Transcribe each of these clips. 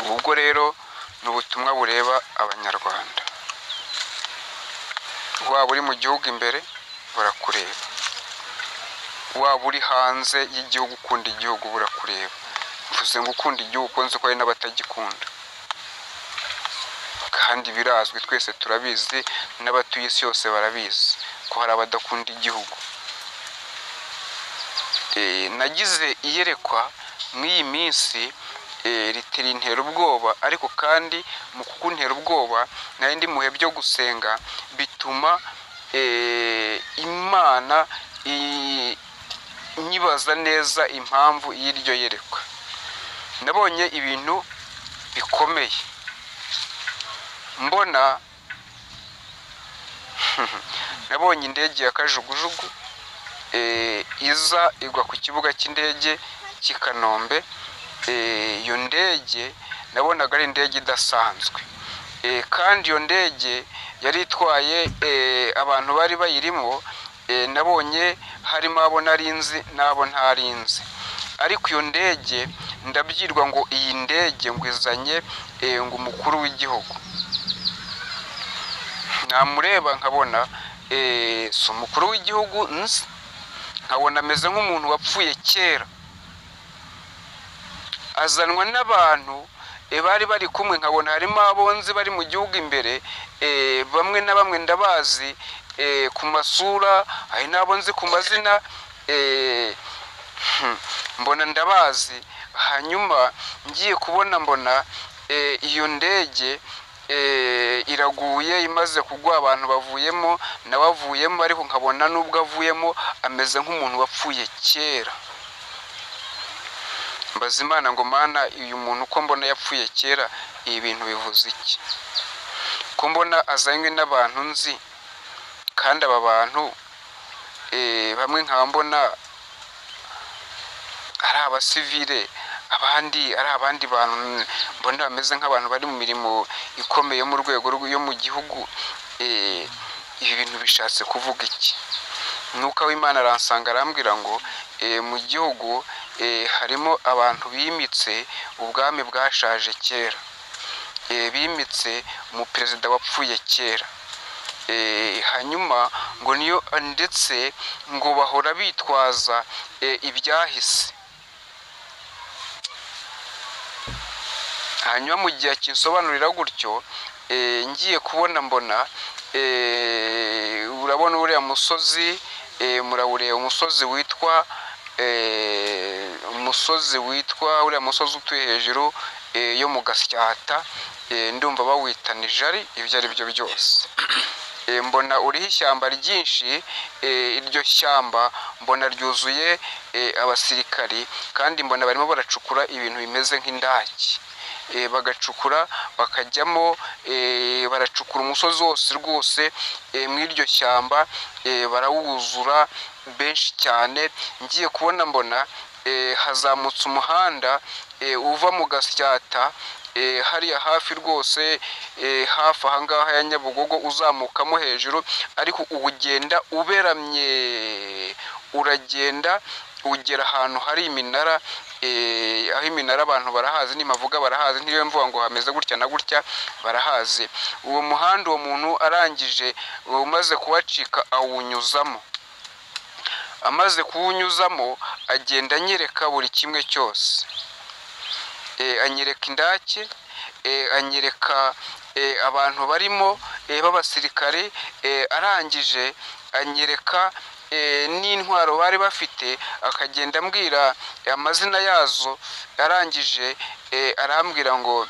ubwo rero n'ubutumwa bureba abanyarwanda, waba uri mu gihugu imbere burakureba, waba uri hanze y'igihugu ukunda igihugu burakureba. Mvuze ngo ukunda igihugu konzi ko hari n'abatagikunda, kandi birazwi, twese turabizi, n'abatuye isi yose barabizi ko hari abadakunda igihugu. Nagize iyerekwa mw'iyi minsi ritera intera ubwoba, ariko kandi mu kukuntera ubwoba nari ndi muhe byo gusenga, bituma Imana nyibaza neza impamvu y'iryo yerekwa. Nabonye ibintu bikomeye, nabonye indege ya kajugujugu iza igwa ku kibuga cy'indege cy'i Kanombe. Iyo ndege nabonaga ari indege idasanzwe, kandi iyo ndege yari itwaye abantu bari bayirimo. Nabonye harimo abo narinzi n'abo ntarinzi, ariko iyo ndege ndabyirwa ngo iyi ndege ngo izanye ngo umukuru w'igihugu. Namureba nkabona si umukuru w'igihugu nzi, nkabona ameze nk'umuntu wapfuye kera, azanwa n'abantu bari bari kumwe. Nkabona harimo abonzi bari mu gihugu imbere, bamwe na bamwe ndabazi ku masura, hari n'abo nzi ku mazina, mbona ndabazi. Hanyuma ngiye kubona mbona iyo ndege iraguye, imaze kugwa abantu bavuyemo, nawe avuyemo, ariko nkabona n'ubwo avuyemo ameze nk'umuntu wapfuye kera. Mbaza Imana ngo Mana, uyu muntu uko mbona yapfuye kera, ibi bintu bivuze iki? Ko mbona azanywe n'abantu nzi, kandi aba bantu bamwe nkaba mbona ari abasivile, abandi ari abandi bantu mbona bameze nk'abantu bari mu mirimo ikomeye mu rwego yo mu gihugu. Ibi bintu bishatse kuvuga iki? Mwuka w'Imana aransanga arambwira ngo mu gihugu harimo abantu bimitse ubwami bwashaje kera, bimitse umuperezida wapfuye kera. Hanyuma ngo niyo ndetse ngo bahora bitwaza ibyahise. Hanyuma mu gihe kinsobanurira gutyo, ngiye kubona mbona urabona uriya musozi, murawureba, umusozi witwa uriya musozi utuye hejuru yo mu Gasyata, ndumva bawita Nijari. Ibyo ari byo byose, mbona uriho ishyamba ryinshi. Iryo shyamba mbona ryuzuye abasirikari, kandi mbona barimo baracukura ibintu bimeze nk'indaki. Bagacukura bakajyamo, baracukura umusozi wose rwose mw'iryo shyamba, barawuzura benshi cyane. Ngiye kubona mbona hazamutse umuhanda uva mu Gasyata hariya hafi rwose, hafi ahangaha ya Nyabugogo, uzamukamo hejuru, ariko ugenda uberamye, uragenda ugera ahantu hari iminara. Aho iminara abantu barahazi, nimavuga barahazi, ntiriwe mvuga ngo hameze gutya na gutya, barahazi. Uwo muhanda uwo muntu arangije, umaze kuwacika awunyuzamo. Amaze kuwunyuzamo agenda anyereka buri kimwe cyose, anyereka indake, anyereka abantu barimo b'abasirikare, arangije anyereka n'intwaro bari bafite, akagenda ambwira amazina yazo. Arangije arambwira ngo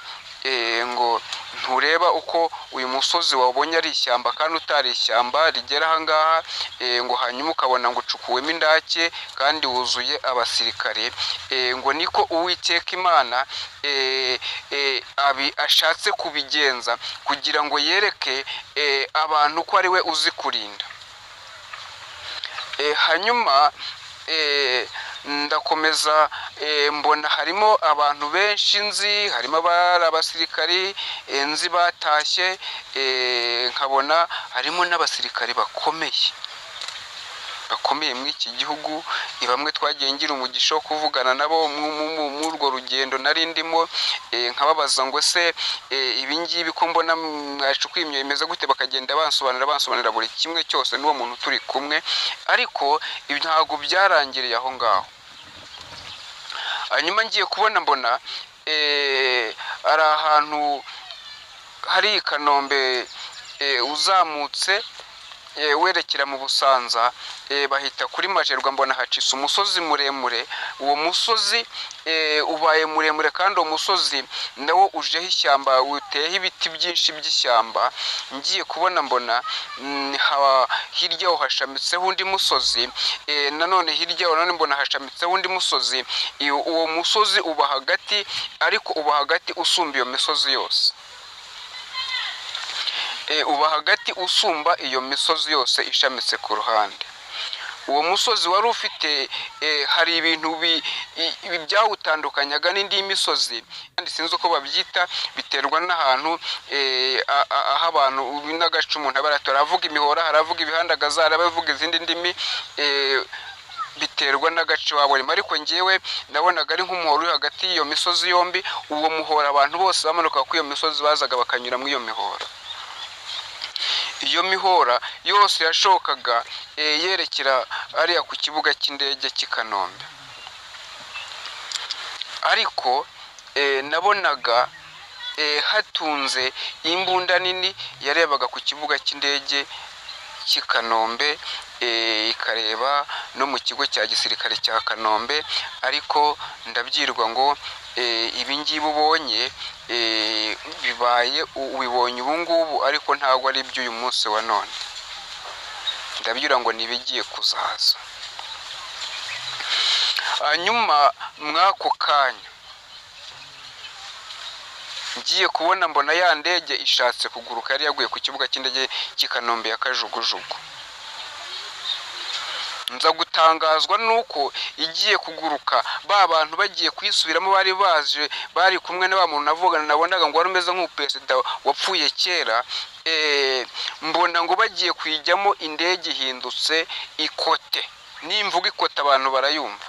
ntureba uko uyu musozi wabonye ari ishyamba, kandi utari ishyamba rigera ahangaha, ngo hanyuma ukabona ngo ucukuwemo indake kandi wuzuye abasirikare, ngo niko Uwiteka Imana ashatse kubigenza, kugira ngo yereke abantu ko ari we uzi kurinda. Hanyuma ndakomeza, mbona harimo abantu benshi nzi, harimo abasirikari nzi batashye, nkabona harimo n'abasirikari bakomeye. bakomeye muri iki gihugu, bamwe twagiye ngira umugisha wo kuvugana nabo muri urwo rugendo nari ndimo, nkababaza ngo se ibi ngibi ko mbona mwacukuye imyobo imeze gute, bakagenda bansobanurira buri kimwe cyose n'uwo muntu turi kumwe, ariko ibi ntabwo byarangiriye aho ngaho. Hanyuma ngiye kubona mbona ari ahantu hari i Kanombe uzamutse werekera mu Busanza, bahita kuri Majerwa, mbona hacitse umusozi muremure. Uwo musozi ubaye muremure kandi uwo musozi nawo ujeho ishyamba, uteyeho ibiti byinshi by'ishyamba. Ngiye kubona mbona hirya yaho hashamitseho undi musozi, nanone hirya yaho nanone mbona hashamitseho undi musozi. Uwo musozi uba hagati, ariko uba hagati usumba iyo misozi yose, uba hagati usumba iyo misozi yose ishamitse ku ruhande. Uwo musozi wari ufite hari ibintu byawutandukanyaga n'indi misozi, kandi sinzi uko babyita, biterwa n'ahantu aho abantu n'agace umuntu aba aratora. Haravuga imihora, haravuga ibihandagaza, haravuga izindi ndimi, biterwa n'agace waburimo. Ariko ngewe nabonaga ari nk'umuhora uri hagati y'iyo misozi yombi. Uwo muhora abantu bose bamanuka kuri iyo misozi bazaga bakanyura muri iyo mihora. Iyo mihora yose yashokaga yerekera ariya ku kibuga cy'indege cy'i Kanombe. Ariko nabonaga hatunze imbunda nini yarebaga ku kibuga cy'indege cy'i Kanombe, ikareba no mu kigo cya gisirikare cya Kanombe. Ariko ndabyirwa ngo ibi ngibi ubonye ubibonye ubu ngubu, ariko ntabwo ari iby'uyu munsi wa none. Ndabyira ngo nibigiye kuzaza. Hanyuma mwako kanya ngiye kubona mbona ya ndege ishatse kuguruka, yari yaguye ku kibuga cy'indege cy'i Kanombe ya Kajugujugu. Nza gutangazwa nuko igiye kuguruka, ba bantu bagiye kwisubiramo bari kumwe na ba muntu nabonaga ngo wari umeze nk'umuperezida wapfuye kera. Mbona ngo bagiye kwijyamo indege ihindutse ikote. Nimvuga ikote abantu barayumva.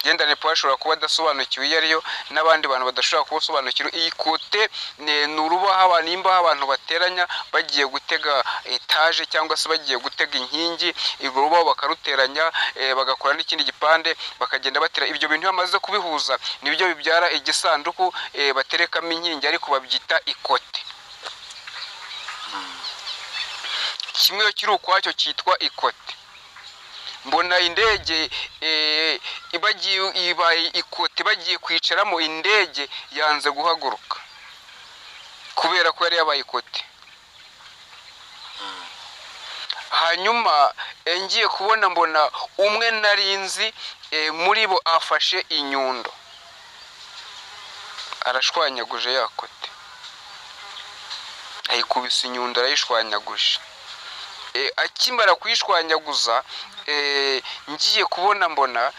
Genda nepo ashobora kuba adasobanukiwe iyo ariyo, n'abandi bantu badashobora kubasobanukira. Iyi kote ni urubaho nimba abantu bateranya bagiye gutega etaje cyangwa se bagiye gutega inkingi, urwo rubaho bakaruteranya, bagakora n'ikindi gipande, bakagenda batera. Ibyo bintu bamaze kubihuza nibyo bibyara igisanduku baterekamo inkingi, ariko babyita ikote. Kimwe kiri ukwacyo cyitwa ikote. Mbona indege ibaye ikote, bagiye kwicaramo, indege yanze guhaguruka kubera ko yari yabaye ikote. Hanyuma ngiye kubona mbona umwe narinzi muri bo afashe inyundo, arashwanyaguje ya kote, ayikubise inyundo, arayishwanyaguje. Akimara kuyishwanyaguza, ngiye kubona mbona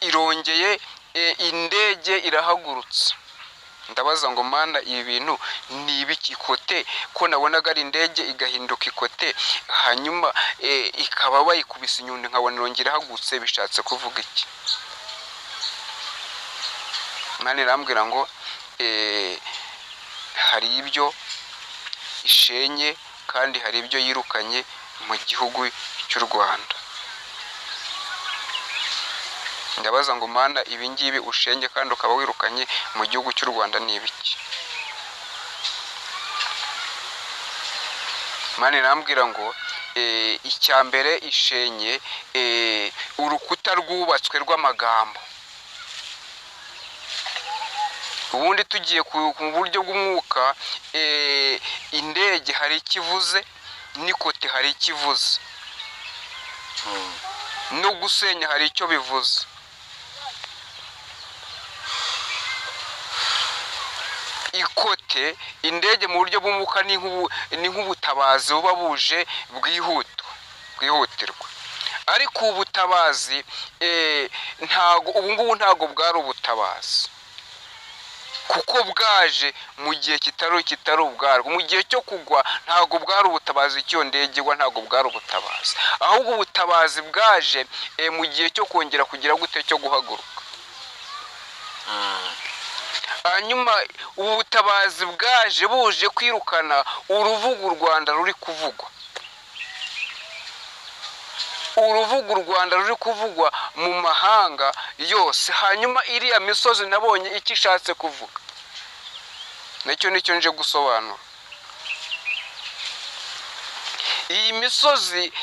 irongeye, indege irahagurutse. Ndabaza ngo mana, ibi bintu ni ibiki? Ikote ko nabonaga ari indege igahinduka ikote, hanyuma ikaba bayikubise inyundo nkabona irongera ihagurutse, bishatse kuvuga iki? Mana irambwira ngo hari ibyo ishenye kandi hari ibyo yirukanye mu gihugu cy'u Rwanda. Ndabaza ngo mana, ibi ngibi ushenye kandi ukaba wirukanye mu gihugu cy'u Rwanda ni ibiki? Mana irambwira ngo icya mbere ishenye urukuta rwubatswe rw'amagambo. Ubundi tugiye ku buryo bw'umwuka, indege hari ikivuze, n'ikote hari ikivuze, no gusenya hari icyo bivuze. Ikote, indege mu buryo bw'umwuka ni nk'ubutabazi buba buje bwihutirwa. Ariko ubutabazi ubu ngubu ntabwo bwari ubutabazi, kuko bwaje mu gihe kitari ubwarwo. Mu gihe cyo kugwa ntabwo bwari ubutabazi, icyo ndege igwa ntabwo bwari ubutabazi, ahubwo ubutabazi bwaje mu gihe cyo kongera kugira gute cyo guhaguruka. hanyuma ubu butabazi bwaje buje kwirukana uruvuga u Rwanda ruri kuvugwa, uruvuga u Rwanda ruri kuvugwa mu mahanga yose. hanyuma iriya misozi nabonye icyo ishatse kuvuga, nacyo nicyo nje gusobanura. iyi misozi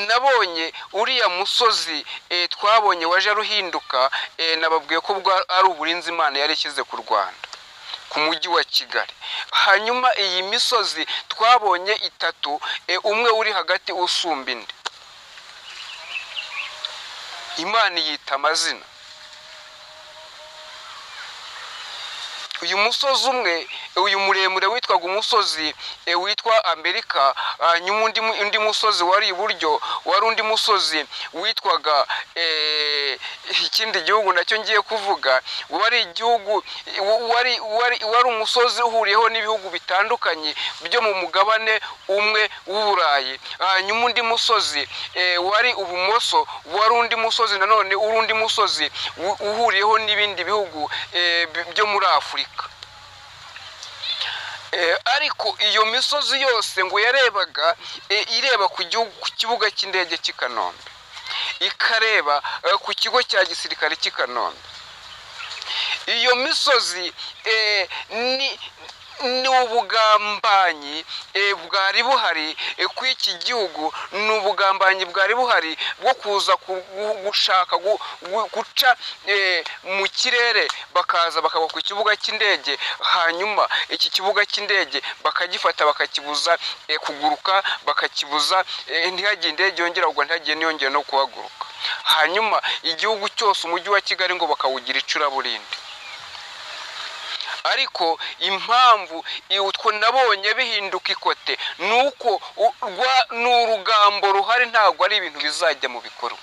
nabonye, uriya musozi twabonye waje ruhinduka, nababwiye ko ari uburinzi Imana yari ishyize ku Rwanda, ku mujyi wa Kigali. hanyuma iyi misozi twabonye itatu, umwe uri hagati usumba indi, Imana iyita amazina. uyu musozi umwe, uyu muremure witwaga umusozi witwa Amerika, hanyuma undi musozi wari iburyo wari undi musozi witwaga ikindi gihugu nacyo ngiye kuvuga, wari igihugu wari umusozi uhuriyeho n'ibihugu bitandukanye byo mu mugabane umwe w'Uburayi. hanyuma undi musozi wari ubumoso wari undi musozi nanone, urundi musozi uhuriyeho n'ibindi bihugu byo muri Afurika. ariko iyo misozi yose ngo yarebaga ireba ku kibuga cy'indege cy'i Kanombe, ikareba ku kigo cya gisirikare cy'i Kanombe. iyo misozi ni ubugambanyi bwari buhari kw'iki gihugu, ni ubugambanyi bwari buhari bwo kuza gushaka guca mu kirere, bakaza bakagwa ku kibuga cy'indege, hanyuma iki kibuga cy'indege bakagifata bakakibuza kuguruka, bakakibuza ntihagire indege yongera kugwa, ntihagire n'iyongera no kuhaguruka. hanyuma igihugu cyose, umujyi wa Kigali ngo bakawugira icuraburindi. ariko impamvu utwo nabonye bihinduka ikote ni uko ni urugambo ruhari, ntabwo ari ibintu bizajya mu bikorwa,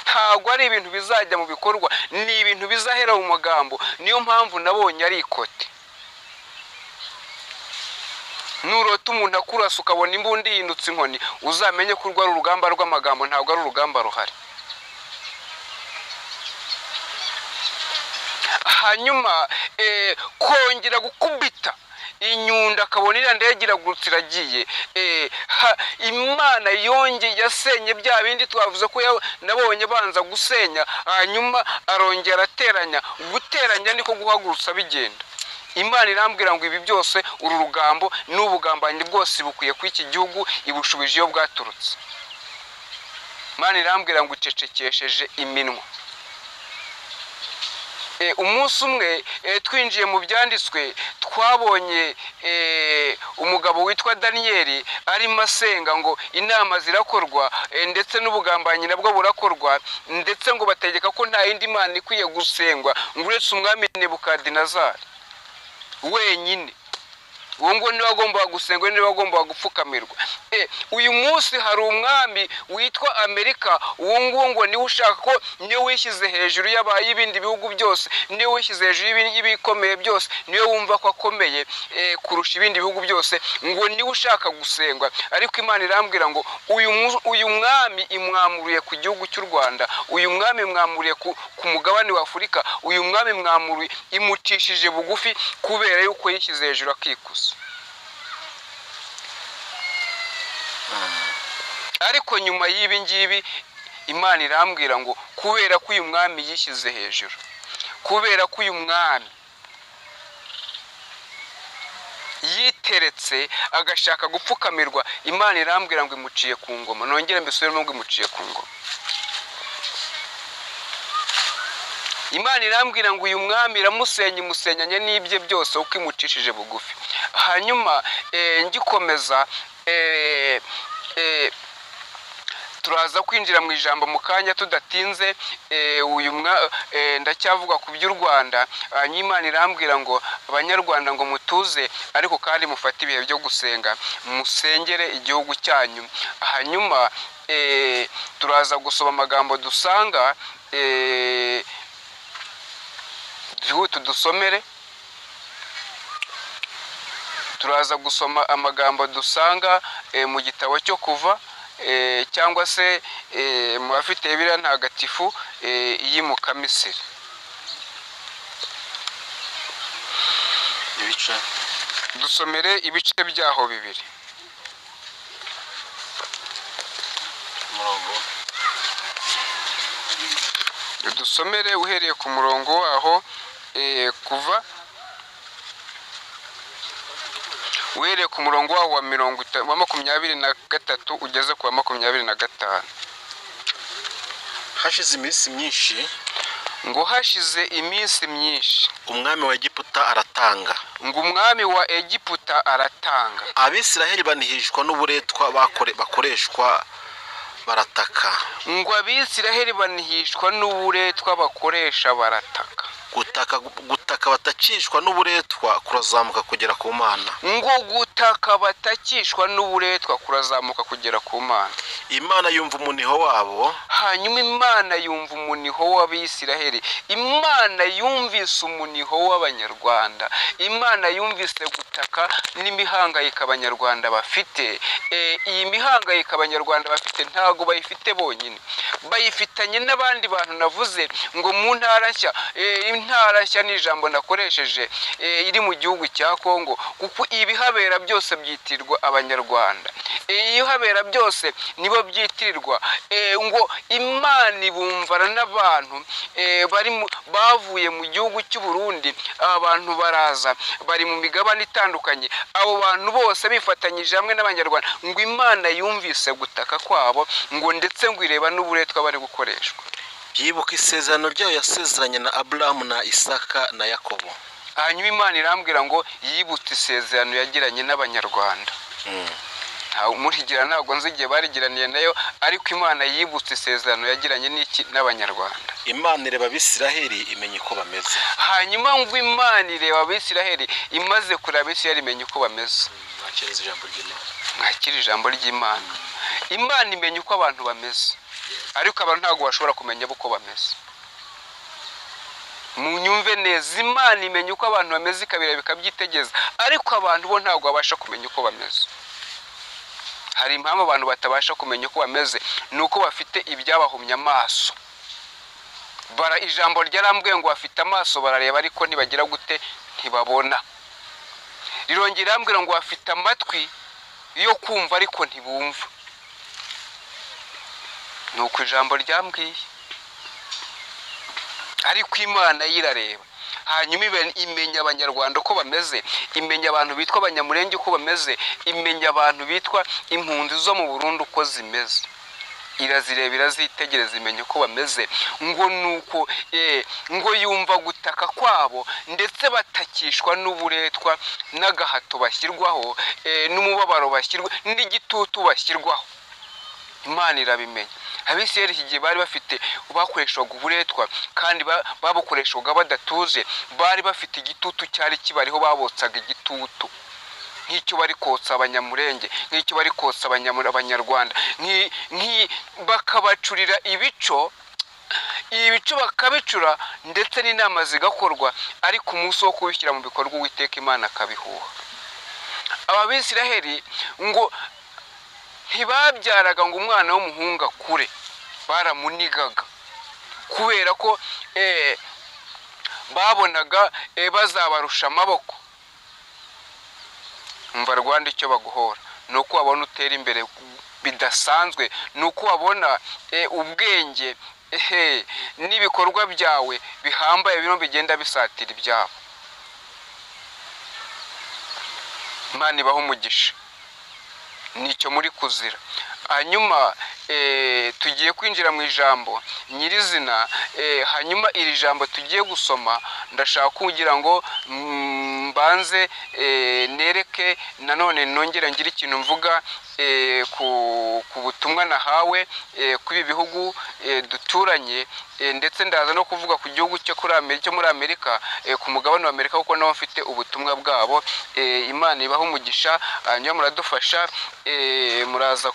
ntabwo ari ibintu bizajya mu bikorwa, ni ibintu bizahera mu magambo. niyo mpamvu nabonye ari ikote. nurota umuntu akurasa ukabona imbunda yindutse inkoni, uzamenye ko urwo ari urugamba rw'amagambo, ntabwo ari urugamba ruhari. hanyuma kongera gukubita inyundo akabona iriya ndege iragurutse iragiye. Imana yongeye yasenye bya bindi twavuze ko nabonye banza gusenya, hanyuma arongera ateranya. guteranya niko guhagurutsa bigenda. Imana irambwira ngo ibi byose, uru rugambo n'ubugambanyi bwose bukwiye ku iki gihugu, ibushubije iyo bwaturutse. Imana irambwira ngo icecekesheje iminwa. umunsi umwe twinjiye mu byanditswe, twabonye umugabo witwa Daniyeli arimo asenga ngo inama zirakorwa, ndetse n'ubugambanyi nabwo burakorwa, ndetse ngo bategeka ko nta yindi mana ikwiye gusengwa ngo uretse umwami Nebukadinezari wenyine. uwo ngo niwe agomba gusengwa, niwe agomba gupfukamirwa. uyu munsi hari umwami witwa Amerika, uwo nguwo ngo niwe ushaka ko, niwe wishyize hejuru y'ibindi bihugu byose, niwe wishyize hejuru y'ibikomeye byose, niwe wumva ko akomeye kurusha ibindi bihugu byose, ngo niwe ushaka gusengwa. ariko Imana irambwira ngo uyu mwami imwamuriye ku gihugu cy'u Rwanda, uyu mwami imwamuriye ku mugabane wa Afurika, uyu mwami imwamuriye, imucishije bugufi kubera yuko yishyize hejuru akikuza. ariko nyuma y'ibi ngibi Imana irambwira ngo kubera ko uyu mwami yishyize hejuru, kubera ko uyu mwami yiteretse agashaka gupfukamirwa, Imana irambwira ngo imuciye ku ngoma. nongere mbisubiremo ngo imuciye ku ngoma. Imana irambwira ngo uyu mwami iramusenya, imusenyanye n'ibye byose uko imucishije bugufi. hanyuma ngikomeza, turaza kwinjira mu ijambo mu kanya tudatinze. ndacyavuga ku by'u Rwanda. hanyuma Imana irambwira ngo abanyarwanda ngo mutuze, ariko kandi mufate ibihe byo gusenga, musengere igihugu cyanyu. hanyuma turaza gusoma amagambo dusanga twihute dusomere. Turaza gusoma amagambo dusanga mu gitabo cyo Kuva cyangwa se mu bafite Bibiliya ntagatifu yimuka Misiri. ibice Dusomere ibice byaho bibiri. umurongo Dusomere uhereye ku murongo waho Kuva uhereye ku murongo waho wa 23 ugeze ku wa 25. hashize iminsi myinshi Ngo hashize iminsi myinshi umwami wa Egiputa aratanga ngo umwami wa Egiputa aratanga, Abisiraheli banihishwa n'uburetwa bakoreshwa barataka. ngo Abisiraheli banihishwa n'uburetwa bakoresha barataka. Gutaka batakishwa n'uburetwa kurazamuka kugera ku Mana. Ngo gutaka batakishwa n'uburetwa kurazamuka kugera ku Mana. Imana yumva umuniho wabo, hanyuma Imana yumva umuniho w'Abisiraheli. Imana yumvise umuniho w'Abanyarwanda. Imana yumvise gutaka n'imihangayiko Abanyarwanda bafite. Iyi mihangayiko Abanyarwanda bafite ntago bayifite bonyine, bayifitanye n'abandi bantu navuze ngo mu ntara nshya. Intara nshya ni ijambo nakoresheje iri mu gihugu cya Kongo, kuko ibihabera byose byitirirwa Abanyarwanda. Iyo habera byose nibo byitirirwa. Ngo Imana ibumvana n'abantu bavuye mu gihugu cy'u Burundi. Abantu baraza bari mu migabane itandukanye, abo bantu bose bifatanyije hamwe n'Abanyarwanda. Ngo Imana yumvise gutaka kwabo, ngo ndetse ngo ireba n'uburetwa bari gukoreshwa. yibuka isezerano ryayo yasezeranye na Aburahamu na Isaka na Yakobo. Hanyuma Imana irambwira ngo yibutse isezerano yagiranye n'Abanyarwanda. Murigira ntabwo nzi igihe barigiraniye nayo, ariko Imana yibutse isezerano yagiranye n'Abanyarwanda. Imana ireba Abisiraheli imenya uko bameze. Hanyuma ngo Imana ireba Abisiraheli, imaze kureba Abisiraheli imenya uko bameze. Mwakiriza ijambo ry'Imana. Mwakira ijambo ry'Imana. Imana imenya uko abantu bameze, ariko abantu ntabwo bashobora kumenya uko bameze. Munyumve neza, Imana imenya uko abantu bameze ikabira bikabyitegeza, ariko abantu bo ntabwo babasha kumenya uko bameze. Hari impamvu abantu batabasha kumenya uko bameze, nuko bafite ibyabahumye amaso. Ijambo ryarambwiye ngo bafite amaso barareba ariko ntibagira gute, ntibabona. Rirongera rambwira ngo bafite amatwi yo kumva ariko ntibumva. Nuko ijambo ryambwiye, ariko Imana yirareba. Hanyuma imenya Abanyarwanda uko bameze, imenya abantu bitwa Abanyamurenge uko bameze, imenya abantu bitwa impunzi zo mu Burundi uko zimeze. Irazireba, irazitegereza, imenya uko bameze. Ngo nuko ngo yumva gutaka kwabo, ndetse batakishwa n'uburetwa n'agahato bashyirwaho, n'umubabaro bashyirwa, n'igitutu bashyirwaho. Imana irabimenya. Abisiraheli iki gihe bari bafite bakoreshaga uburetwa, kandi babukoreshaga badatuje. Bari bafite igitutu cyari kibariho, babotsaga igitutu nk'icyo bari kotsa Abanyamurenge, nk'icyo bari kotsa Abanyarwanda, bakabacurira ibico bakabicura, ndetse n'inama zigakorwa, ariko umunsi wo kubishyira mu bikorwa Uwiteka Imana akabihuha. Aba Bisiraheli ngo ntibabyaraga ngo umwana w'umuhungu akure, baramunigaga kubera ko babonaga bazabarusha amaboko. Umva Rwanda icyo baguhora, nuko wabona utera imbere bidasanzwe, nuko wabona ubwenge n'ibikorwa byawe bihambaye bino bigenda bisatira ibyabo. Imana ibaho umugisha, nicyo muri kuzira. Hanyuma tugiye kwinjira mu ijambo nyirizina. Hanyuma iri jambo tugiye gusoma, ndashaka kugira ngo mbanze nereke nanone nongere ngire ikintu mvuga ku butumwa nahawe kuri bihugu duturanye, ndetse ndaza no kuvuga ku gihugu cyo muri Amerika, ku mugabane wa Amerika, kuko naho mfite ubutumwa bwabo. Imana ibaho umugisha. Hanyuma muradufasha, muraza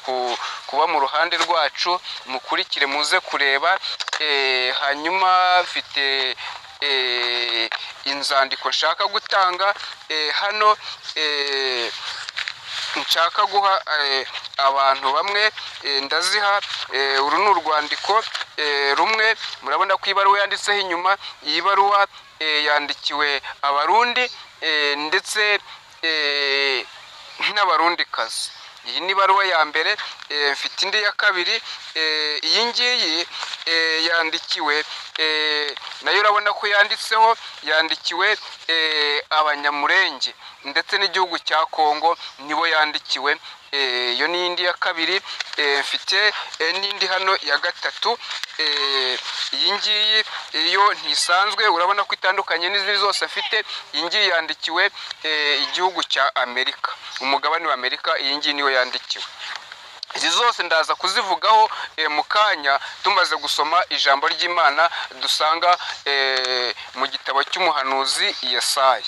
kuba mu ruhande rwacu, mukurikire, muze kureba. Hanyuma mfite inzandiko nshaka gutanga hano nshaka guha abantu bamwe ndaziha. Uru ni urwandiko rumwe, murabona ko ibaruwa yanditseho inyuma. Iyi baruwa yandikiwe abarundi ndetse n'abarundikazi. Iyi ni baruwa ya mbere. Mfite indi ya kabiri. Iyi ngiyi yandikiwe nayo urabona ko yandikiwe abanyamurenge ndetse n'igihugu cya Kongo nibo yandikiwe. Iyo ni indi ya kabiri. Mfite n'indi hano ya gatatu. Iyi ngiyi iyo ntisanzwe, urabona ko itandukanye n'izindi zose mfite. Iyi ngiyi yandikiwe igihugu cya Amerika, umugabane wa Amerika. Iyi ngiyi niyo yandikiwe. Izi zose ndaza kuzivugaho mu kanya tumaze gusoma ijambo ry'Imana dusanga mu gitabo cy'umuhanuzi Yesaya.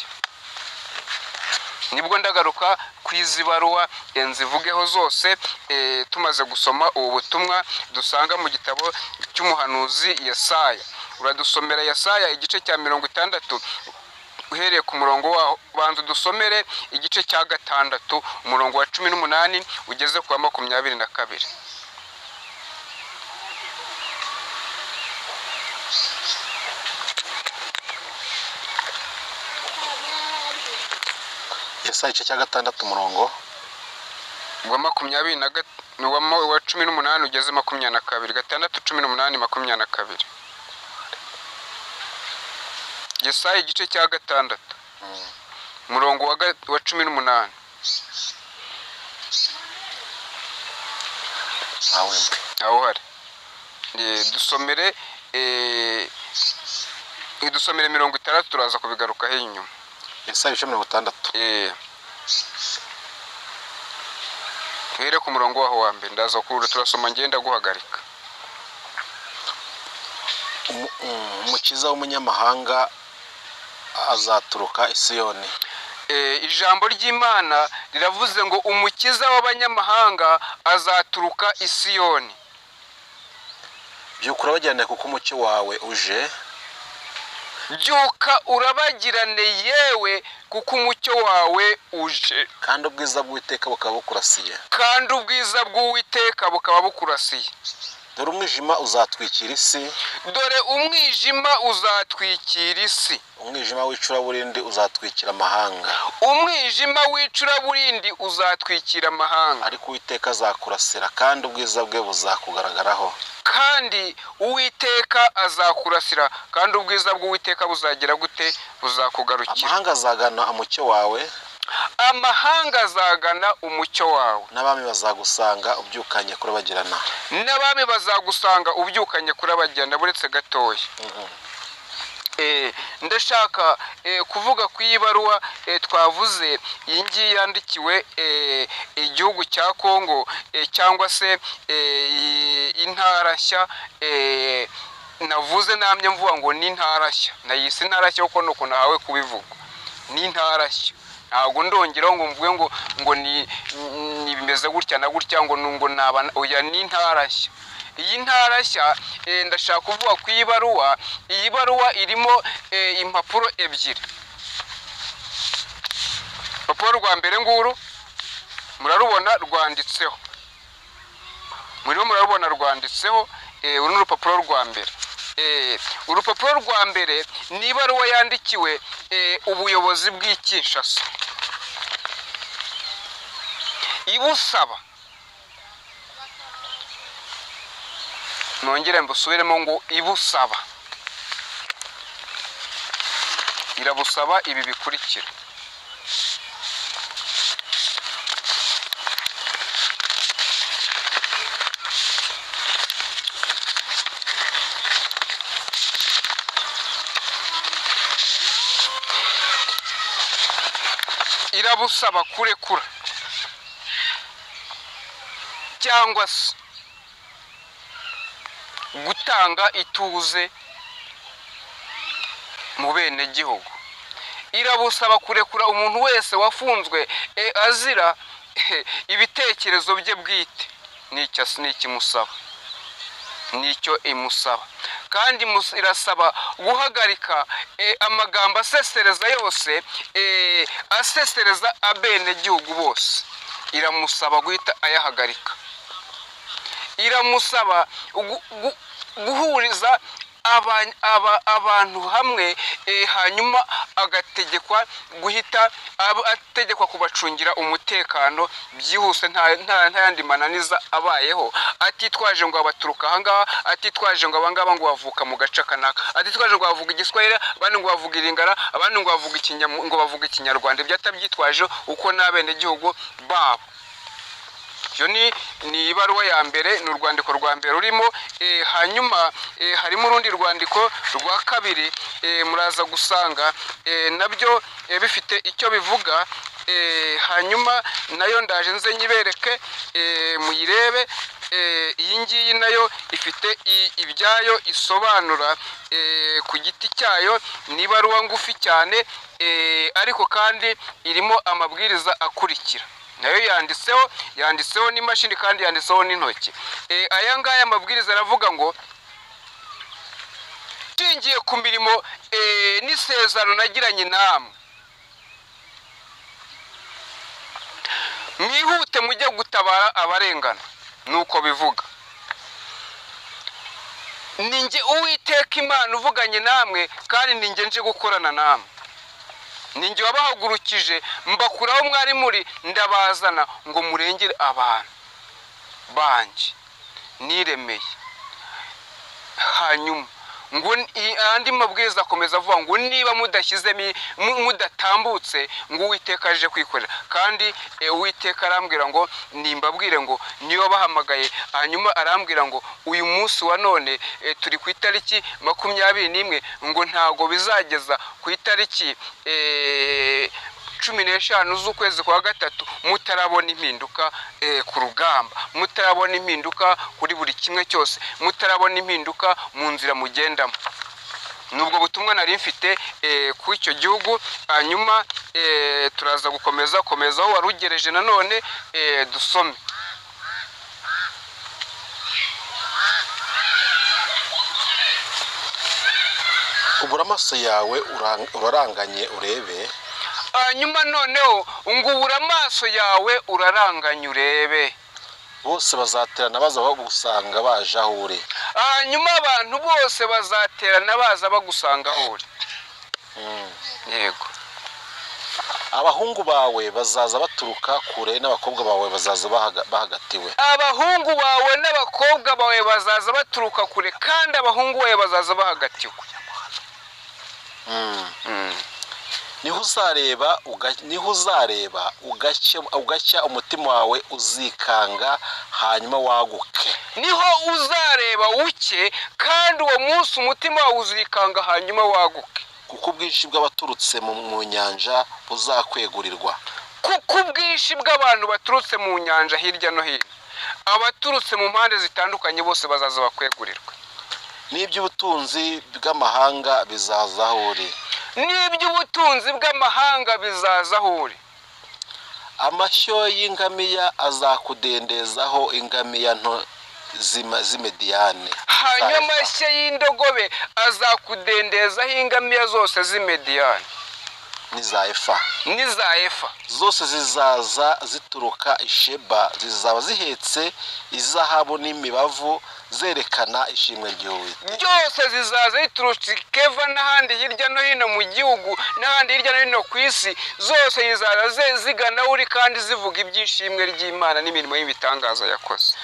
Nibwo ndagaruka ku izi baruwa nzivugeho zose tumaze gusoma ubu butumwa dusanga mu gitabo cy'umuhanuzi Yesaya. Uradusomera Yesaya igice cya 60 uhereye ku murongo waho. Banza dusomere igice cya 6 umurongo wa 18 ugeze ku wa 22. Yesaya igice cya 6 umurongo wa 18 ugeze 22. 6:18-22. Yesaya igice cya 6 umurongo wa 18. Aho hari dusomere 60 turaza kubigarukaho inyuma. Yesaya 60. Here ku murongo waho wa mbere ndaza kurura turasoma ngenda guhagarika. Umukiza w'umunyamahanga azaturuka i Siyoni. Ijambo ry'Imana riravuze ngo umukiza w'abanyamahanga azaturuka i Siyoni. Byuka urabagirane kuko umucyo wawe uje. Byuka urabagirane yewe kuko umucyo wawe uje. Kandi ubwiza bw'Uwiteka bukaba bukurasiye. Kandi ubwiza bw'Uwiteka bukaba bukurasiye. Dore umwijima uzatwikira isi. Dore umwijima uzatwikira isi. Umwijima w'icuraburindi uzatwikira amahanga. Umwijima w'icuraburindi uzatwikira amahanga. Ariko Uwiteka azakurasira kandi ubwiza bwe buzakugaragaraho. Kandi Uwiteka azakurasira kandi ubwiza bw'Uwiteka buzagira gute? Buzakugarukira. Amahanga azagana umucyo wawe. Amahanga azagana umucyo wawe. N'abami bazagusanga ubyukanye kurabagirana. N'abami bazagusanga ubyukanye kurabagirana. Buretse gatoya. Ndashaka kuvuga ku ibaruwa twavuze. Iyi ngiyi yandikiwe igihugu cya Kongo cyangwa se intarashya. Navuze namye mvuga ngo ni intarashya. Nayise intarashya kuko nuko nahawe kubivuga. Ni intarashya. Ntabwo ndongeraho ngo mvuge ngo ni bimeze gutya na gutya ngo nabana. Oya, ni intarashya. Iyi ntarashya ndashaka kuvuga ku ibaruwa. Iyi baruwa irimo impapuro ebyiri. Urupapuro rwa mbere nguru murarubona rwanditseho. Muriho murarubona rwanditseho. Uru ni urupapuro rwa mbere. Urupapuro rwa mbere ni ibaruwa yandikiwe ubuyobozi bw'i Kinshasa ibusaba. Nongere mbusubiremo ngo ibusaba. Irabusaba ibi bikurikira. Irabusaba kurekura cyangwa se gutanga ituze mu bene gihugu. Irabusaba kurekura umuntu wese wafunzwe azira ibitekerezo bye bwite. Nicyo imusaba. Nicyo imusaba. kandi irasaba guhagarika amagambo asesereza yose asesereza abenegihugu bose. Iramusaba guhita ayahagarika. Iramusaba guhuriza abantu hamwe, hanyuma agategekwa guhita ategekwa kubacungira umutekano byihuse, nta yandi mananiza abayeho, atitwaje ngo abaturuka ahangaha, atitwaje ngo abangaba ngo bavuka mu gace kanaka, atitwaje ngo bavuga igiswahili, abandi ngo bavuga iringara, abandi ngo bavuga ikinyarwanda. Ibyo atabyitwaje uko n'abenegihugu babo. Iyo ni ibaruwa ya mbere, ni urwandiko rwa mbere rurimo. Hanyuma harimo urundi rwandiko rwa kabiri, muraza gusanga nabyo bifite icyo bivuga. Hanyuma nayo ndaje nze nyibereke muyirebe. Iyi ngiyi nayo ifite ibyayo isobanura ku giti cyayo. Ni ibaruwa ngufi cyane, ariko kandi irimo amabwiriza akurikira. Nayo yanditseho n'imashini kandi yanditseho n'intoki. Aya ngaya amabwiriza aravuga ngo nshingiye ku mirimo n'isezerano nagiranye namwe, mwihute mujye gutabara abarengana. Nuko bivuga. Ninjye Uwiteka Imana uvuganye namwe, kandi ninjye nje gukorana namwe. Ninjye wabahagurukije mbakuraho mwari muri, ndabazana ngo murengere abantu banje niremeye. Hanyuma ngo andi mabwiriza akomeza avuga ngo niba mudatambutse ngo Uwiteka aje kwikorera. Kandi Uwiteka arambwira ngo nimbabwire ngo niyo bahamagaye. Hanyuma arambwira ngo uyu munsi wa none turi ku itariki 21, ngo ntago bizageza ku itariki 15 z'ukwezi kwa gatatu mutarabona impinduka ku rugamba, mutarabona impinduka kuri buri kimwe cyose, mutarabona impinduka mu nzira mugendamo. Nubwo butumwa nari mfite ku icyo gihugu. Hanyuma turaza komezaho warugereje nanone dusome. ubura amaso yawe uraranganye urebe. Hanyuma noneho ngubura amaso yawe uraranganye urebe. Bose bazaterana baza bagusanga baje aho uri. Hanyuma abantu bose bazaterana baza bagusanga aho uri. Yego. Abahungu bawe bazaza baturuka kure, n'abakobwa bawe bazaza bahagatiwe. Abahungu bawe n'abakobwa bawe bazaza baturuka kure, kandi abahungu bawe bazaza bahagatiwe. Niho uzareba ugacya umutima wawe uzikanga, hanyuma waguke. Niho uzareba uke, kandi uwo munsi umutima wawe uzikanga hanyuma waguke. Kuko ubwinshi bw'abaturutse mu nyanja buzakwegurirwa. Kuko ubwinshi bw'abantu baturutse mu nyanja hirya no hino, abaturutse mu mpande zitandukanye bose bazaza bakwegurirwa. N'iby'ubutunzi bw'amahanga bizaza aho uri. N'iby'ubutunzi bw'amahanga bizaza aho uri. Amashyo y'ingamiya azakudendezaho ingamiya nto z'Imediyani. Hanyuma amashyo y'indogobe azakudendezaho ingamiya zose z'Imediyani. N'iza Efa zose zizaza zituruka Isheba, zizaba zihetse izahabu n'imibavu zerekana ishimwe ry'Uwiteka. Byose zizaza ziturutse Keva n'ahandi hirya no hino mu gihugu, n'ahandi hirya no hino ku isi. Zose zizaza zigana uri, kandi zivuga ibyishimwe ry'Imana n'imirimo y'ibitangaza yakoze.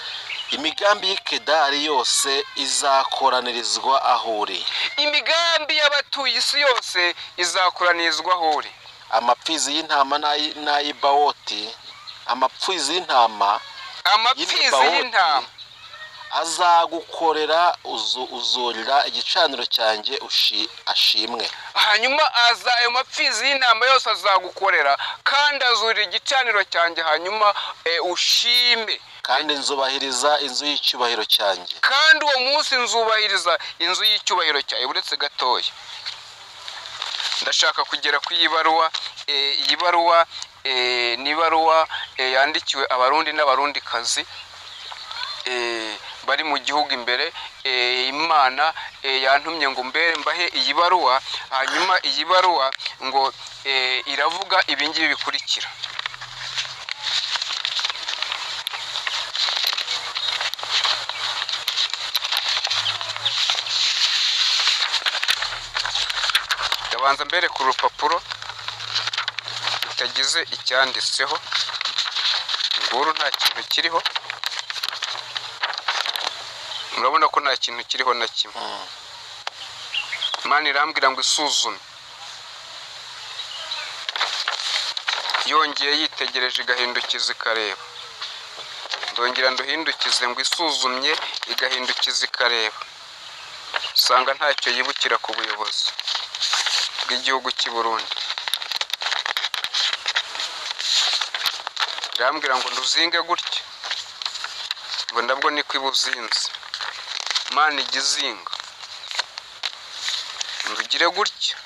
Imigambi y'Ikedari yose izakoranirizwa aho uri. Imigambi y'abatuye isi yose izakoranirizwa aho uri. Amapfizi y'intama n'ay'Ibawoti, amapfizi y'intama azagukorera, uzurira igicaniro cyanjye ashimwe. Hanyuma ayo mapfizi y'intama yose azagukorera, kandi azurira igicaniro cyanjye hanyuma ushime. Kandi nzubahiriza inzu y'icyubahiro cyanjye. Kandi uwo munsi nzubahiriza inzu y'icyubahiro cyanjye. Uretse gatoya, ndashaka kugera ku iyi baruwa. Iyi baruwa ni ibaruwa yandikiwe Abarundi n'Abarundikazi. bari mu gihugu imbere, Imana yantumye ngo mbahe iyi baruwa. Hanyuma iyi baruwa ngo iravuga ibingibi bikurikira. Ndabanza mbere ku rupapuro rutagize icyanditseho, nguru nta kintu kiriho, murabona ko nta kintu kiriho na kimwe. Imana irambwira ngo isuzume, yongeye yitegereje igahindukiza ikareba. Ndongera nduhindukize ngo isuzumye igahindukiza ikareba, usanga ntacyo yibukira ku buyobozi bw'igihugu cy'i Burundi. Irambwira ngo nduzinge gutya, ngo ndabwo niko ibuzinze. Imana ijya izinga, ndugire gutya.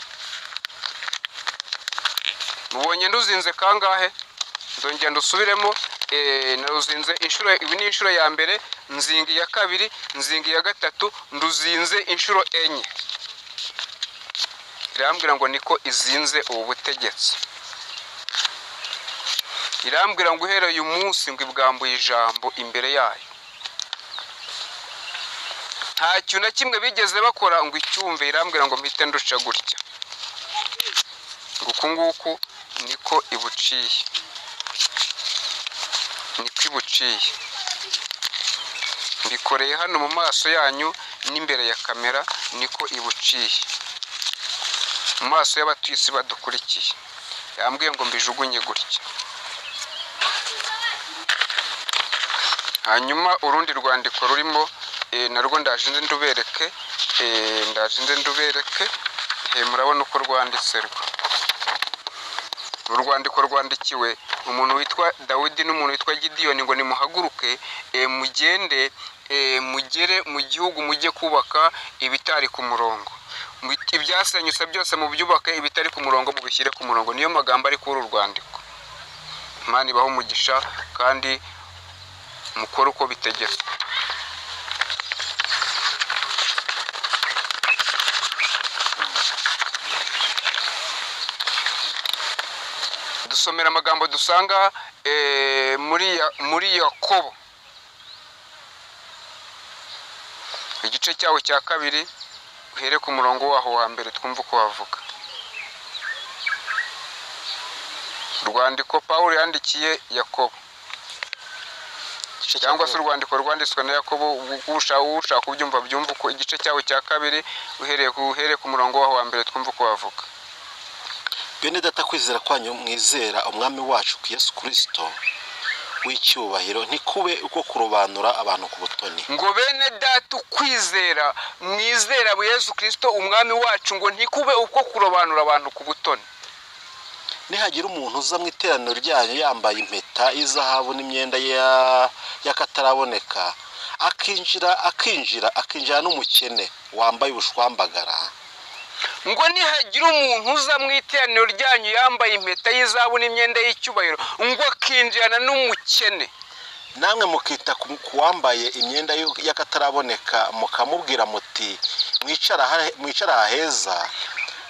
Mubonye nduzinze kangahe? Ndongera ndusubiremo, naruzinze inshuro, ibi ni inshuro ya mbere, nzinga iya kabiri, nzinga iya gatatu, nduzinze inshuro enye. Irambwira ngo niko izinze ubu butegetsi. Irambwira ngo uhereye umunsi ngo ibwambuye ijambo imbere yayo. Nta kintu na kimwe bigeze bakora ngo icyumve. Irambwira ngo mpite nduca gutya, ngo uku nguku niko ibuciye, niko ibuciye. Mbikoreye hano mu maso yanyu n'imbere ya kamera, niko ibuciye mu maso y'abatuye isi badukurikiye. Yambwiye ngo mbijugunye gutya. Hanyuma urundi rwandiko rurimo narwo ndaje nze ndubereke, murabona uko rwanditse rwo. Uru rwandiko rwandikiwe umuntu witwa Dawidi n'umuntu witwa Gidiyoni, ngo nimuhaguruke mugende mugere mu gihugu, mujye kubaka ibitari ku murongo. Ibyasenyutse byose mu byubake, ibitari ku murongo mubishyire ku murongo. Niyo magambo ari kuri uru rwandiko. Imana ibaho umugisha kandi mukore uko bitegetswe. Dusomera amagambo dusanga muri Yakobo igice cyawo cya kabiri, uhere ku murongo waho wa mbere twumva uko wavuga. Urwandiko Pawulo yandikiye Yakobo, cyangwa se urwandiko rwanditswe na Yakobo. Ushaka kubyumva byumva uko. Igice cyawo cya kabiri uhereye ku murongo waho wa mbere twumva uko wavuga. Bene data, kwizera kwanyu mwizera umwami wacu Yesu Kristo w'icyubahiro ntikube uko kurobanura abantu ku butoni. Ngo bene data, ukwizera mwizera Yesu Kristo umwami wacu, ngo ntikube uko kurobanura abantu ku butoni. Nihagira umuntu uza mu iteraniro ryanyu yambaye impeta y'izahabu n'imyenda y'akataraboneka, akinjira n'umukene wambaye ubushwambagara, ngo nihagira umuntu uza mu iteraniro ryanyu yambaye impeta y'izahabu n'imyenda y'icyubahiro, ngo akinjirana n'umukene, namwe mukita ku wambaye imyenda y'akataraboneka, mukamubwira muti mwicara aheza,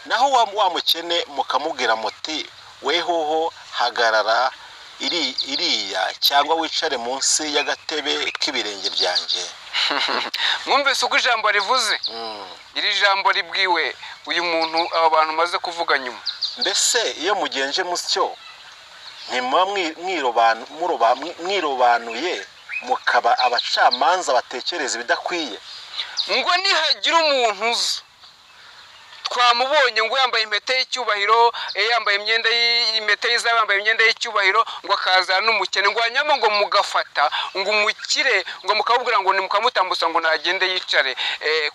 naho wa mukene mukamubwira muti wehoho hagarara iriya, cyangwa wicare munsi y'agatebe k'ibirenge byanjye. Mwumvise uko ijambo rivuze? Iri jambo ribwiwe uyu muntu aba bantu maze kuvuga nyuma. Mbese iyo mugenje musyo ntimuba mwirobanuye mukaba abacamanza batekereza ibidakwiye? Ngo nihagira umuntu uza twamubonye ngo yambaye impeta y'icyubahiro, yambaye imyenda y'impeta y'izahabu, yambaye imyenda y'icyubahiro, ngo akazana n'umukene, ngo hanyuma ngo mugafata ngo umukire, ngo mukabubwira ngo nimukamutambutsa ngo nagende yicare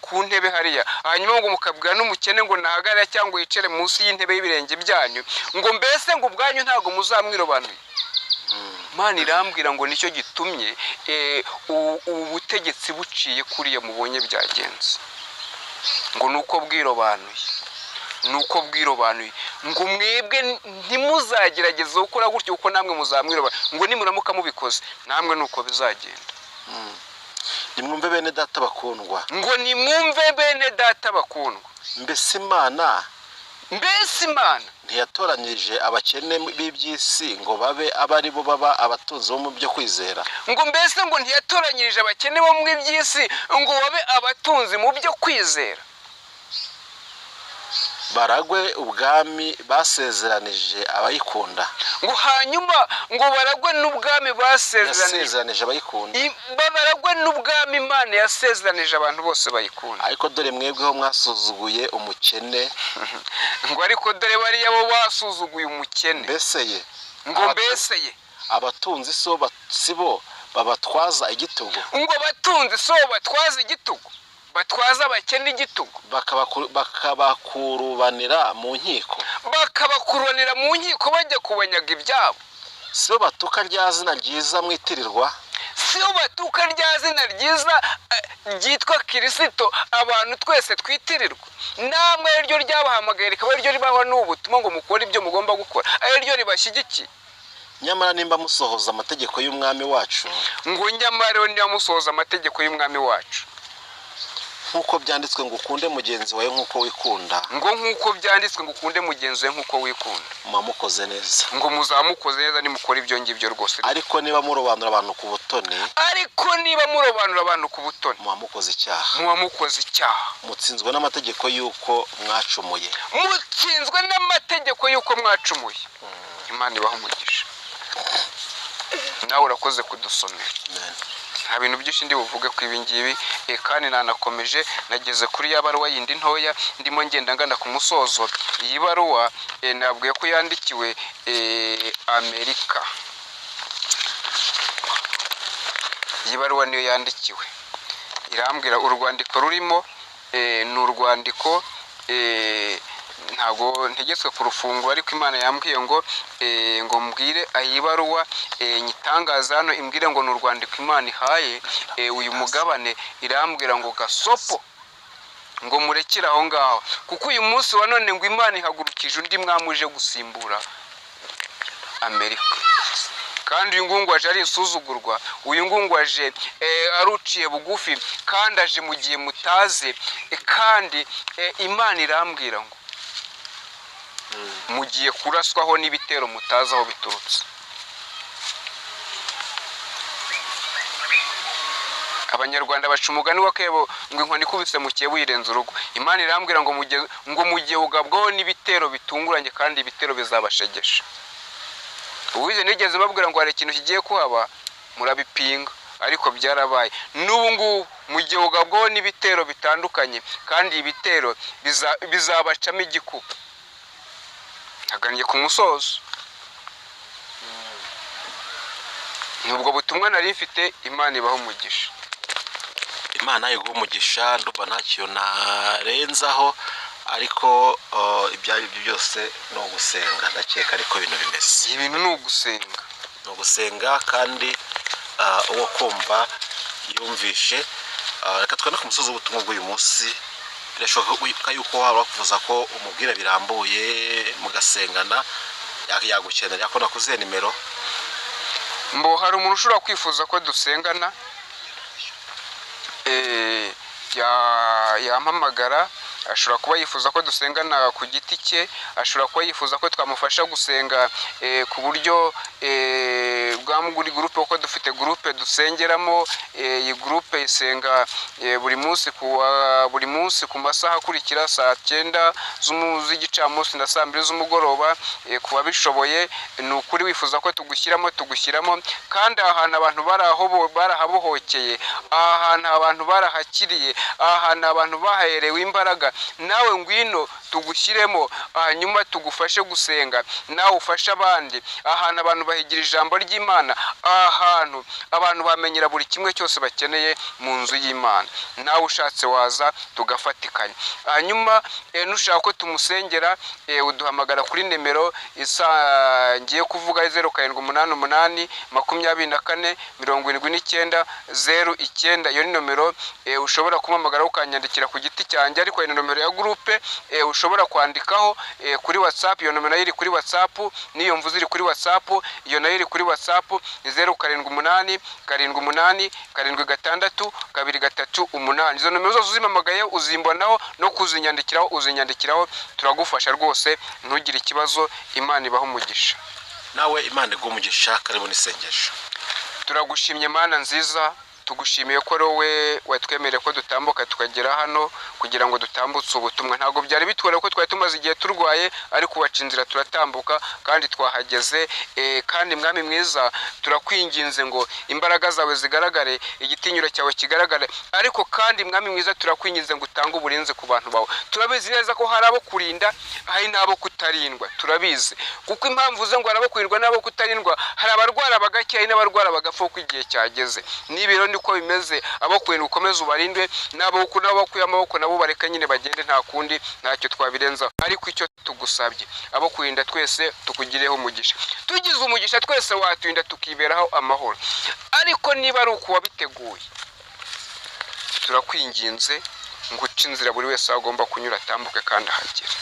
ku ntebe hariya, hanyuma ngo mukabwira n'umukene ngo nahagarare cyangwa yicare munsi y'intebe y'ibirenge byanyu, ngo mbese ngo ubwanyu ntabwo muzamwirobanuye. Imana irambwira ngo nicyo gitumye ubu butegetsi buciye kuriya mubonye byagenze, ngo nuko bwirobanuye, ngo mwebwe ntimuzagerageze gukora gutyo kuko namwe muzamwirobanura, ngo nimuramuka mubikoze namwe nuko bizagenda. nimwumve bene data bakundwa, ngo nimwumve bene data bakundwa, mbese Imana ntiyatoranyije abakene b'iby'isi ngo babe abari bo baba abatunzi bo mu byo kwizera? ngo mbese ngo ntiyatoranyirije abakene bo mu by'isi ngo babe abatunzi mu byo kwizera, baragwe ubwami basezeranije abayikunda, ngo hanyuma ngo baragwe n'ubwami yasezeranije abayikunda, baragwe n'ubwami Imana yasezeranije abantu bose bayikunda. ariko dore mwebweho mwasuzuguye umukene, ngo ariko dore bariya bo basuzuguye umukene, mbese ye abatunzi si bo babatwaza igitugu, ngo abatunzi so batwaza igitugu, batwaza abakene igitugu, bakabakurubanira mu nkiko, bajya kubanyaga ibyabo. si bo batuka rya zina ryiza mwitirirwa, si bo batuka rya zina ryiza ryitwa Kirisito abantu twese twitirirwa. Namwe ariryo ryabahamagaye rikaba ariryo ribaho n'ubutumwa ngo mukore ibyo mugomba gukora, ariryo ribashyigikiye. nyamara nimba musohoza amategeko y'umwami wacu, ngo nyamara niba musohoza amategeko y'umwami wacu, nk'uko byanditswe ngo ukunde mugenzi wawe nk'uko wikunda, ngo nk'uko byanditswe ngo ukunde mugenzi wawe nk'uko wikunda, muzamukoze neza, ngo muzamukoze neza nimukora ibyo ngibyo rwose. ariko niba murobanura abantu ku butoni, muzamukoze icyaha, mutsinzwe n'amategeko y'uko mwacumuye, Imana ibaha umugisha. Nawe urakoze kudusomera. Nta bintu byinshi ndi buvuge ku ibi ngibi, kandi nanakomeje nageze kuri ya baruwa yindi ntoya ndimo ngenda ngana ku musozo. Iyi baruwa nabwiye ko yandikiwe Amerika. Iyi baruwa niyo yandikiwe, irambwira urwandiko rurimo ni urwandiko ntago ntegetswe kurufungura, ariko Imana yambwiye ngo mbwire iyi baruwa nyitangaza hano, imbwire ngo ni urwandiko Imana ihaye uyu mugabane. Irambwira ngo gasopo, ngo murekere aho ngaho, kuko uyu munsi wa none ngo Imana ihagurukije undi mwami uje gusimbura Amerika. Kandi uyu nguyu aje ari insuzugurwa, uyu nguyu aje aruciye bugufi, kandi aje mu gihe mutaze, kandi Imana irambwira ngo mugiye kuraswaho n'ibitero mutazi aho biturutse. Abanyarwanda baca umugani wa kebo ngo inkoni ikubise mu kiye wirenza urugo. Imana irambwira ngo mugiye ugabwaho n'ibitero bitunguranye, kandi ibitero bizabashegesha. Uwize nigeze babwira ngo hari ikintu kigiye kuhaba, murabipinga, ariko byarabaye. N'ubu ngubu mugiye ugabwaho n'ibitero bitandukanye, kandi ibitero bizabacamo igikuba. Agannye ku musozo. Nubwo butumwa nari mfite, Imana ibaho umugisha. Imana iguha umugisha, ndumva nta kintu narenzaho, ariko ibyo ari byo byose ni ugusenga. Ndakeka ariko ibintu bimeze, ibintu ni ugusenga, kandi uwo kumva yumvishe. Reka twene ku musozi w'ubutumwa bw'uyu munsi. Birashoboka yuko waba wakuvuza ko umubwira birambuye mugasengana, yagukenera ko nakuze nimero. Hari umuntu ushobora kwifuza ko dusengana, yampamagara. Ashobora kuba yifuza ko dusengana ku giti cye, ashobora kuba yifuza ko twamufasha gusenga ku buryo bwamuguri gurupe, kuko dufite gurupe dusengeramo. Iyi gurupe isenga buri munsi ku masaha akurikira saa 9 z'igicamunsi na saa 2 z'umugoroba. Ku babishoboye ni ukuri wifuza ko tugushyiramo, kandi ahantu abantu barahabohokeye, ahantu abantu barahakiriye, ahantu abantu baherewe imbaraga, nawe ngwino tugushyiremo, hanyuma tugufashe gusenga, nawe ufashe abandi. Ahantu abantu bahigira ijambo ry'Imana, ahantu abantu bamenyera buri kimwe cyose bakeneye mu nzu y'Imana. Nawe ushatse waza tugafatikanya. Hanyuma nushaka ko tumusengera, uduhamagara kuri nimero ngiye kuvuga 0788 24 79 09. Iyo ni nomero ushobora kumamagara ukanyandikira ku giti cyanjye, ariko iyo nomero ya groupe ushobora kwandikaho kuri WhatsApp. Iyo nomero nayo iri kuri WhatsApp, n'iyo mvuze iri kuri WhatsApp, iyo nayo iri kuri WhatsApp ni 078 78 76 238. Izo nomero zose uzimamagaye uzimbonaho no uzinyandikiraho turagufasha rwose, ntugire ikibazo. Imana ibaho umugisha. nawe Imana iguhe umugisha. Karibu n'isengesho. Turagushimye Mana nziza, tugushimiye ko wowe watwemereye ko dutambuka tukagera hano kugira ngo dutambutse ubutumwa. Ntabwo byari bitwara ko twari tumaze igihe turwaye, ariko ubaca inzira turatambuka kandi twahageze. Kandi Mwami mwiza, turakwinginze ngo imbaraga zawe zigaragare, igitinyiro cyawe kigaragare, ariko kandi Mwami mwiza turakwinginze ngo utange uburinzi ku bantu bawe. Turabizi neza ko hari abo kurinda, hari n'abo kutarindwa, turabizi kuko impamvu uze ngo hari abo kurindwa n'abo kutarindwa, hari abarwara bagakira, hari n'abarwara bagapfa uko igihe cyageze. N'ibiro niko bimeze, abo kurindwa ukomeze ubarinde, n'abo kuye amaboko nabo bareka nyine bagende, nta kundi, ntacyo twabirenzaho. Ariko icyo tugusabye, abo kurinda twese tukugireho umugisha. Tugize umugisha twese waturinda tukiberaho amahoro. Ariko niba ari uko wabiteguye, turakwinginze ngo uce inzira buri wese agomba kunyura atambuke kandi ahagere.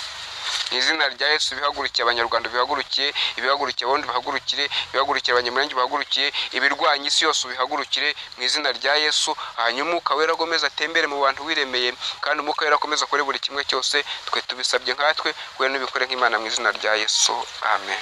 Mu izina rya Yesu, bihagurukiye Abanyarwanda, bihagurukiye abarundi, bihagurukiye Abanyamulenge, bihagurukiye ibirwanya isi yose, ubihagurukire mu izina rya Yesu. Hanyuma Umwuka Wera akomeze atembere mu bantu wiremeye, kandi Umwuka Wera akomeze akore buri kimwe cyose twe tubisabye nkatwe, we n'ubikore nk'Imana mu izina rya Yesu. Amen.